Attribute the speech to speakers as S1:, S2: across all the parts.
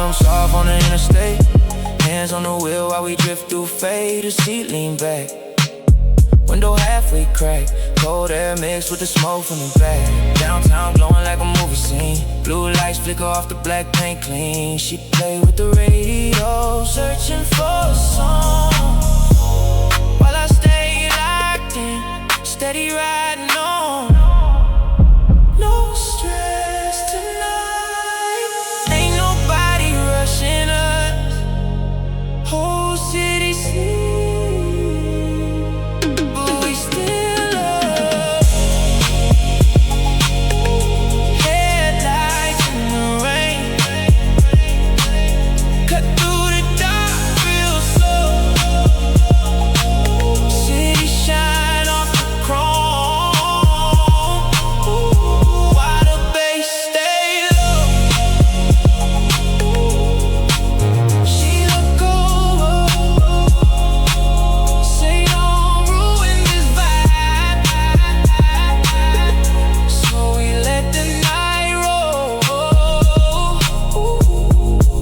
S1: jumps off on the interstate. Hands on the wheel while we drift through fade. The seat lean back, window halfway cracked. Cold air mixed with the smoke from the back. Downtown glowing like a movie scene. Blue lights flicker off the black paint clean. She play with the radio, searching for a song, while I stay locked in, steady riding on. No stress tonight. Ain't nobody rushing us. Whole city sleep, but we still up. Headlights in the rain, cut through the dark real slow. City shine off the chrome, while the bass stay low. She look over, say don't ruin this vibe. So we let the night roll,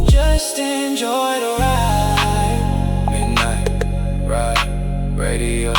S1: just enjoy the ride. Midnight ride, radio